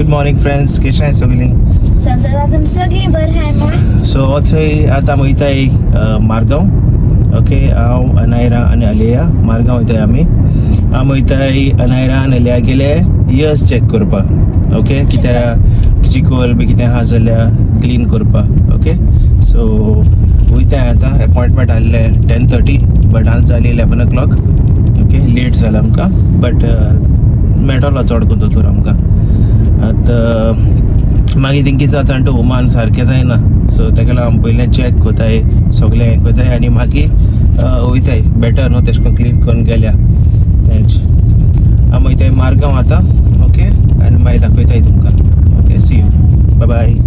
Good morning friends, कशें आहाय सगळीं? संसदातून सगळीं बरें आहाय मग. सो थंय आतां वयताय मारगांव. ओके, हांव अनायरा आनी अलिया मारगांव वयताय आमी. आमी वयताय अनायरा आनी अलिया गेले इयर्स चॅक करपाक. ओके, कित्याक चिकोल बी कितें आहा जाल्यार क्लीन करपाक. ओके, सो वयताय आतां. अपॉयंटमेंट आहले 10:30 बट आज जाली 11 o'clock. ओके, लेट जाला आमकां बट मेळटलो चड करून दोतोर आमकां. आतां मागीर तेंकी जाता जाणटे ओमान सारकें जायना, सो तेका लागून आमी पयलें चॅक कोताय, सगळें हें कोताय आनी मागीर वयताय. बेटर न्हू तेश कोन्न क्लीन करून गेल्या तेंच. आमी वयताय मारगांव आतां. ओके, आनी मागीर दाखयताय तुमकां. Okay, see you, bye bye.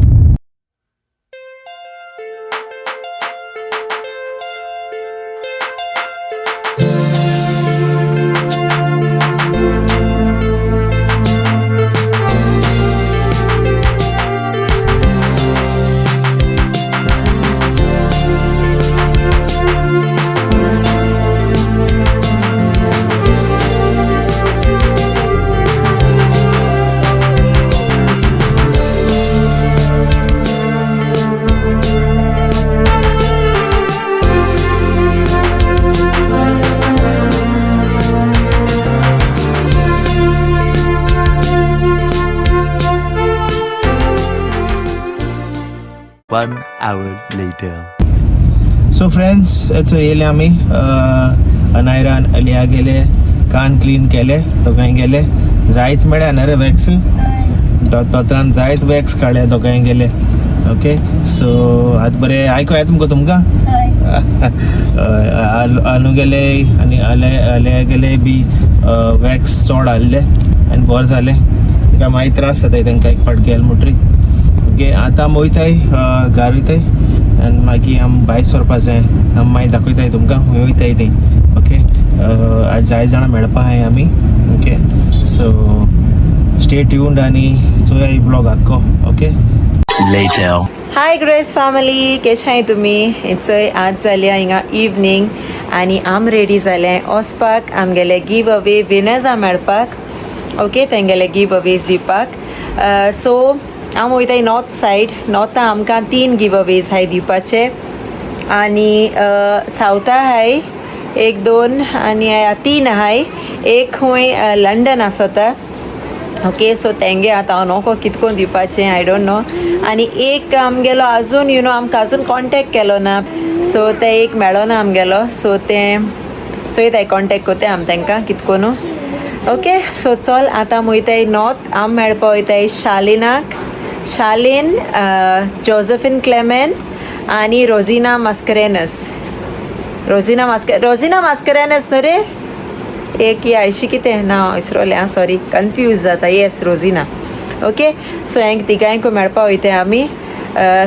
One hour later. So friends, येचो येयले आमी अनायरा आनी अलिया गेले, कान क्लीन केले, दोगांय गेले. जायत मेळ्ळ्या न्ही रे वॅक्स, दोतोरान जायत वॅक्स काडले दोगांय गेले. ओके, सो आतां बरें आयको येता मुगो तुमकां. अनु गेले आनी अलिया गेले बी वॅक्स चड हाडले आनी बरें जालें. तेका मागीर त्रास जाताय तेंकां एक फावट गेल म्हणटरी. ओके, आतां आमी वयताय घरा वयताय आनी मागीर आमी भायर सरपा जाय. आमी मागीर दाखयताय तुमकां खंय वयताय तें. ओके, आज जाय जाणां मेळपा आहाय आमी. ओके, सो स्टे ट्यून्ड आनी चोया ही व्लॉग आख्खो. Okay, Later. हाय ग्रेस फॅमिली, कशें आहाय तुमी? चोय आज जाल्या हिंगा इवनिंग आनी आम रेडी जालें वचपाक आमगेले गिव अवे विनर्सां मेळपाक. ओके, तेंगेले गिव अवेज दिवपाक. सो हांव वयताय नॉर्थ सायड. नॉर्था आमकां 3 गिव अवेज हाय दिवपाचे आनी सावथा हाय 1-2 आनी 3 आहाय. एक खंय लंडन आसता. ओके, सो तेंगे आतां हांव नोको कितकोन दिवपाचें आय डोंट नो. आनी एक आमगेलो आजून आमकां आजून कॉन्टेक्ट केलो ना, सो ते एक मेळो ना आमगेलो. सो तें चोयताय कॉन्टेक्ट कोत्ताय आमी तेंकां कितकोनू. ओके, सो चल आतां आमी वयताय नॉर्थ. आमी मेळपा वयताय शालीन, जोझफीन क्लेमेंट आनी रोजिना मास्करेनस. रोजिना मास्करेनस न्हू रे? एक आयशी कितें नांव विसरोलें. आं, सॉरी, कन्फ्यूज जाता. येस, रोजिना. ओके, सो हेंक तिगांयक मेळपा वयताय आमी.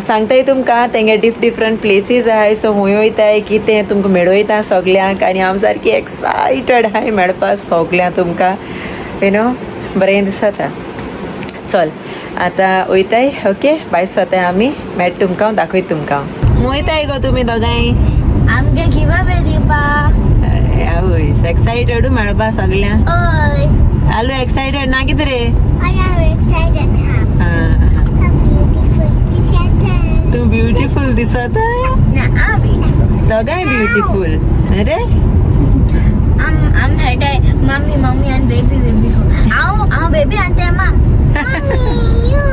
सांगताय तुमकां तेंगे डिफरंट प्लेसीस आहाय, सो हूंय वयताय कितें तुमकां मेळयता सगल्यांक. आनी हांव सारकी एक्सायटेड आहाय मेळपा सगल्यांक तुमकां. बरें दिसता. चल आतां वयताय. ओके, भायर सरताय आमी. मेळटा तुमकां, दाखयता तुमकां. वयताय गो तुमी दोगांय आमगे गिव अवे दिवपाक. आवय, एक्सायटेडू मेळपा सगल्यांक. ओय, आलू एक्सायटेड ना कितें रे? I am excited. तू ब्युटिफूल दिसता. दोगांय ब्युटिफूल रे. I'm headed. Mommy and baby. I'll baby and mom. Mommy, you.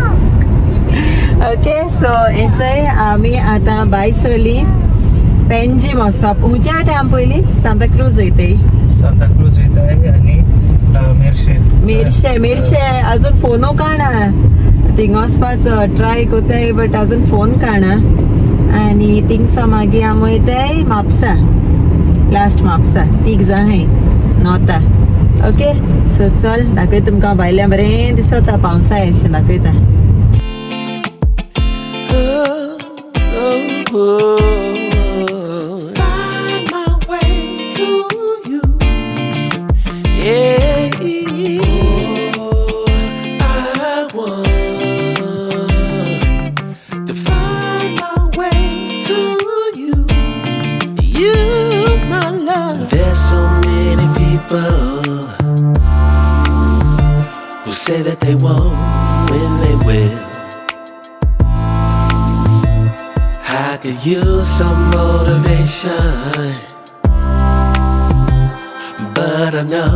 Okay, so हेचंय आमी आतां भायर सरली पेंजीम वचपाक. खुंयच्या वयताय आमी पयलीं? सांताक्रूज वयताय. सांताक्रूज वयताय आनी मेर्शे आजून फोनू काणा. थिंग वचपाचो ट्राय कोताय बट आजून फोन काणा. आनी थिंगसा मागीर आमी वयताय म्हापसा. लास्ट म्हापसा 3 जाहाय नॉर्था. ओके, सो चल दाखयता तुमकां. भायल्यान बरें दिसता, पावसाय अशें दाखयता. Find my way to you. Yeah. Oh, I want to find my way to you. You, my love. There's so many people who say that they won't when they will. I could use some motivation, but I know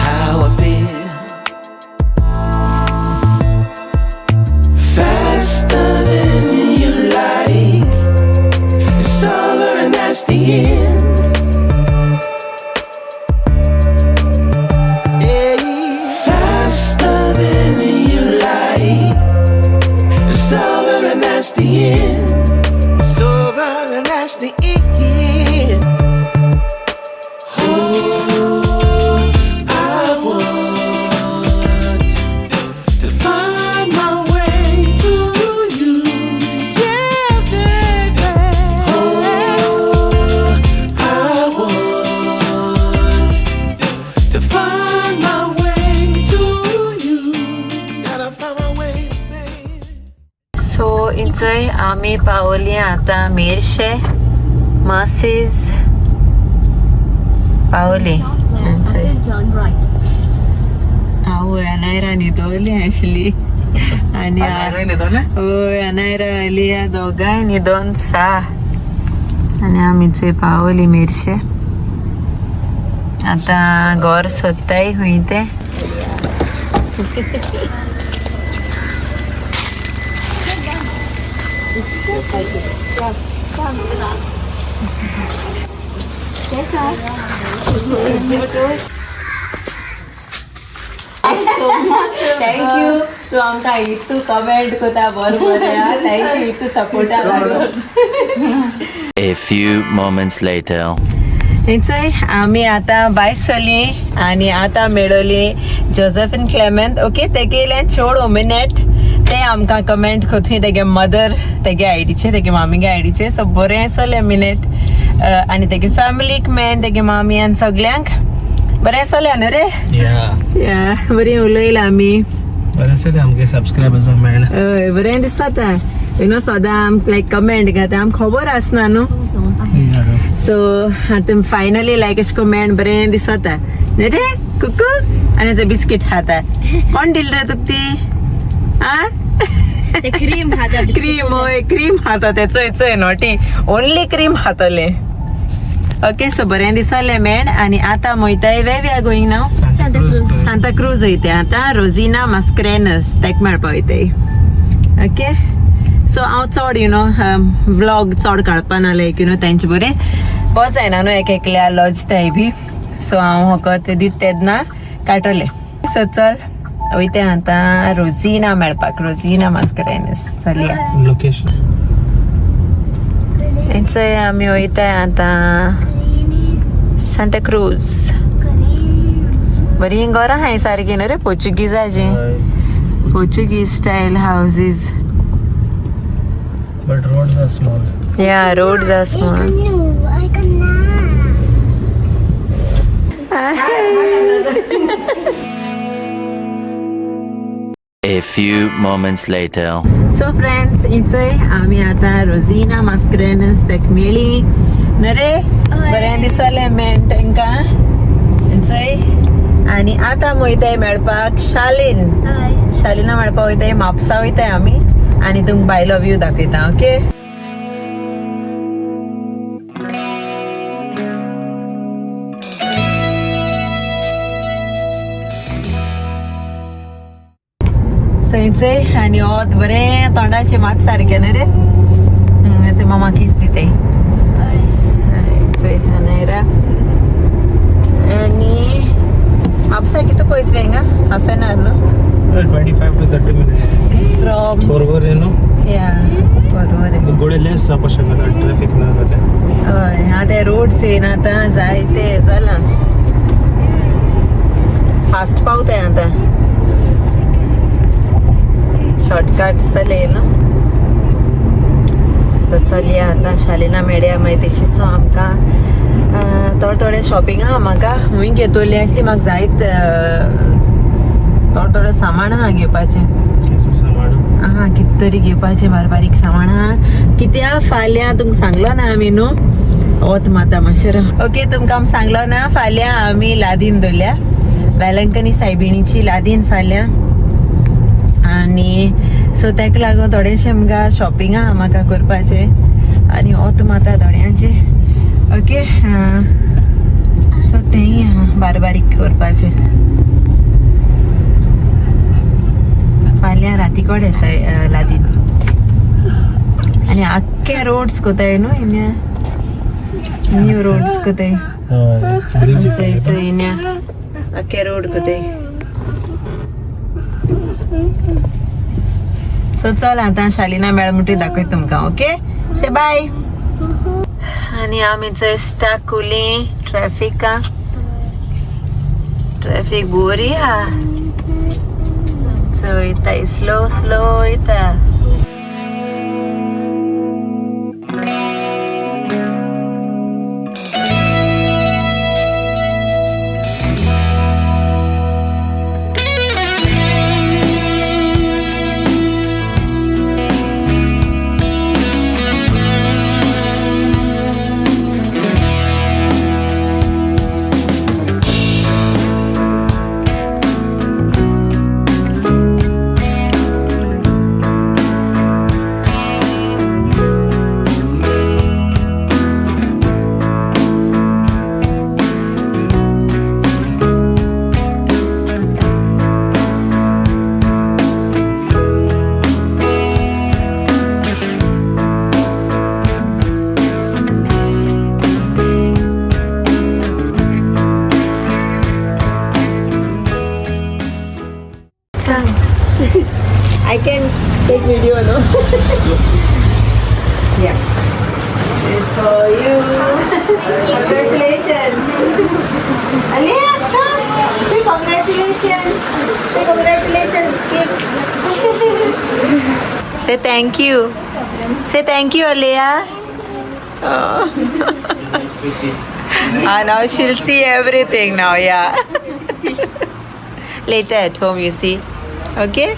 how I feel. Faster than you like, it's over and that's the end. Yeah, faster than you like, it's over and that's the end. It's over and that's the end. Oh, I want to find my way to you. Yeah, baby. Oh, I want to find my way to you. Gotta find my way, baby. So इंचय आम्ही पावली आता Merces masses पावली हांव अनायरा न्हिदोली आसली आनी होय अनायरा आली दोगांय न्हिदोन सा आनी आमी थंय पावली मेरशे आता घर सोदताय हुंय ते थँक यू तू आमकां इतू कमेंट कोता बरें बरें थँक यू इतू सपोर्टा लागून A few moments later. थंयचय आमी आतां भायर सरली आनी आतां मेळोली जोसेफीन क्लेमेंट ओके तेगे इल्लें चोड ओमिनेट ते आमकां कमेंट कोत्थूय तेगे मदर तेगे आयडीचे तेगे मामीगे आयडीचे सो बरें चोले मिनेट आनी तेगे फॅमिलीक मेन तेगे मामी आनी सगल्यांक बरें चोल्या न्हू रे या बरें उलयलां आमी बरें सर आमगे सब्सक्रायबर्स मेळना हय बरें दिसता यू नो सदां आमकां लायक कमेंट घाता आमकां खबर आसना न्हू सो आतां फायनली लायक एशें को मेळून बरें दिसता न्ही रे कुकू आनी तें बिस्कीट खाता कोण दिली रे तुका ती आं क्रीम खाता क्रीम होय क्रीम खाता ते चोय नोटी ओन्ली क्रीम खातले ओके सो बरें दिसलें मेळ आनी आतां वयताय we we are going now Santa Cruz वयताय आतां रोजिना मास्क्रेनस तेका मेळपा वयताय ओके सो हांव चड यू नो व्लॉग चड काडपाना लायक यू नो तेंचे बरें बस जायना न्हू एक एकल्या लॉजताय बी सो हांव फकत दीत तेदना काडटलें सो चल वयताय आतां रोजिना मेळपाक रोजिना मास्क्रेनस चलया लोकेशन थंयचय आमी वयताय आतां सांता क्रूज बरीं घरां हाय सारकीं न्हू रे पोर्चुगीजाची Portuguese style houses but roads are small या roads are small I A few moments later. So friends इंचय आमी आतां रोजिना मास्क्रेनस तेका मेळ्ळी न्हू रे बरें दिसलें मेळून तेंकां इंचय आनी आतां वयताय मेळपाक शालिना मेळपाक वयताय म्हापसा वयताय आमी आनी तुमकां भायलो व्यू दाखयता ओके थंयचय आनी वोत बरें तोंडाचें मात सारकें न्हू रे हेचो मामा किस दिताय थंयचय अनायरा आनी म्हापसा कितू पयस रे हिंगा हाफ एन आवर न्हू 25 to 30 minutes फ्रॉम बरोबर न्हू या बरोबर गोडे लेस जावपा शकता ट्रॅफिक ना जाता हय आतां रोड्स येयन आतां जायते जालां फास्ट पावताय आतां शॉर्टकट चले न्हू सो चलया आतां शालिना मेळया मागीर तेशी सो आमकां थोडें शॉपिंग आहा म्हाका हुंय घेतोली आसली म्हाका जायत थोडें सामान आहा घेवपाचें आहा कितें तरी घेवपाचें बारीक सामान आहा कित्याक फाल्यां तुमकां सांगलो ना आमी न्हू वत माता मातशें ओके तुमकां आमी सांगलो ना फाल्यां आमी लादीन दवरल्या वेलंकनी सायबिणीची लादीन फाल्यां आणि सो ताका लागून थोडेशे आमकां शॉपिंग आहा म्हाका करपाचे आनी वत माता थोड्यांचे ओके सो तेंय आहा बारीक करपाचे फाल्यां राती कोडे लादीन आनी आख्खे रोड्स कोताय न्हू इन्या न्यू रोड्स कोताय चंय इन्या आख्खे रोड कोताय सो चल आता शालिना मेळ म्हणटी दाखयता तुमकां ओके से बाय आनी आमी थंय स्टाक कुली ट्रॅफिक बोरी हा सो वयता स्लो वयता I can take video, no? Yeah. This for you. Congratulations. Aliyah, come. Say congratulations. Say congratulations. Keep. Say thank you. Say thank you, Aliyah. Oh. Now she'll see everything now, yeah. Later at home, you see. Okay?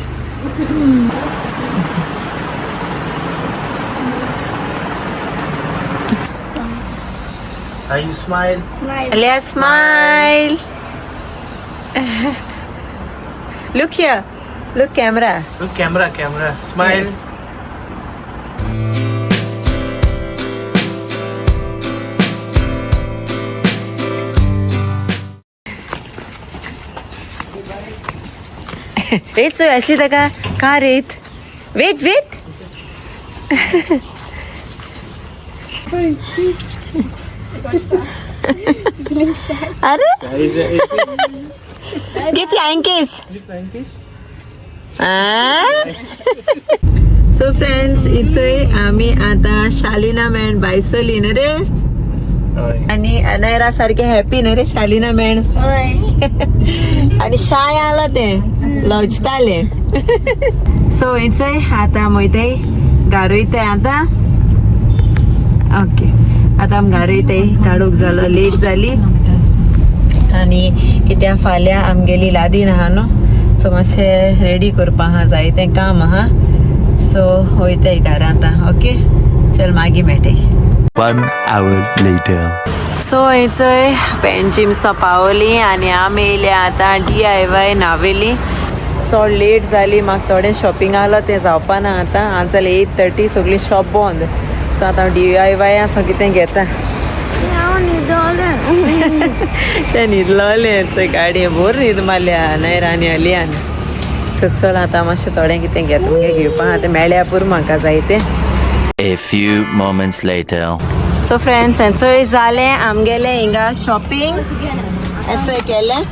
Are you smile? Aliyah, smile. Look here. Look camera. Look camera. Smile. Yes. Wait, so Ashley taka car wait. Wait. अरे give flying kiss. So friends, it's आम्ही आता शालिना man बायसली ना रे आणि अनायरा सारखे happy ना रे शालिना man आणि shy आला ते लजताले सो इट्स आता मोयताय गारोयताय आता ओके आता आम गारोयताय काडूक जालो लेट जाली आणि कित्या फाल्यां आमगेली लादीन आहा न्हू सो मातशें रेडी करपा आहा जायतें काम आहा सो वयताय घरा आतां ओके चल मागीर मेळटाय 1 hour later. सो थंय पेंजीम्सा पावली आनी आमी येयले आतां DIY नावेली चड लेट जाली म्हाका थोडें शॉपिंग आसलो तें जावपा ना आतां आज जाल्यार 8:30 सगळी शॉप बंद सो आतां हांव DIY आसा कितें घेता तें न्हिदलोलें चोय गाडये बोर न्हीद मारल्या नयरानी आलियान सो चल आतां मातशें थोडें कितें घेता मुगे घेवपा आतां मेळ्ळ्या पुरो म्हाका जाय तें A few moments later. So friends हेचोय जालें आमगेलें हिंगा शॉपिंग हेचोय केलें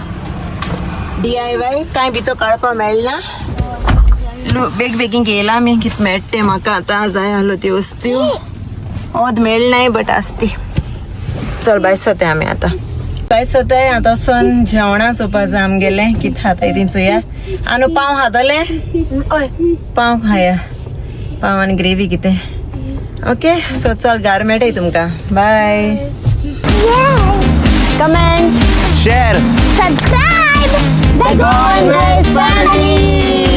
DIY कांय भितर काडपा मेळना बेगीन गेला आमी कितें मेळटा तें म्हाका आतां जाय आसल्यो त्यो वस्तू ओद मेळनाय बट आसती चल भायर सोताय आमी आतां भायर सोताय आतां वचून जेवणां चोवपा जाय आमगेलें कितें खाताय तीं चोया आनी पाव खातोलें पाव खाया पाव आनी ग्रेवी कितें ओके सो चल गार मेळटाय तुमकां bye Comment, Share. subscribe, the Goan family.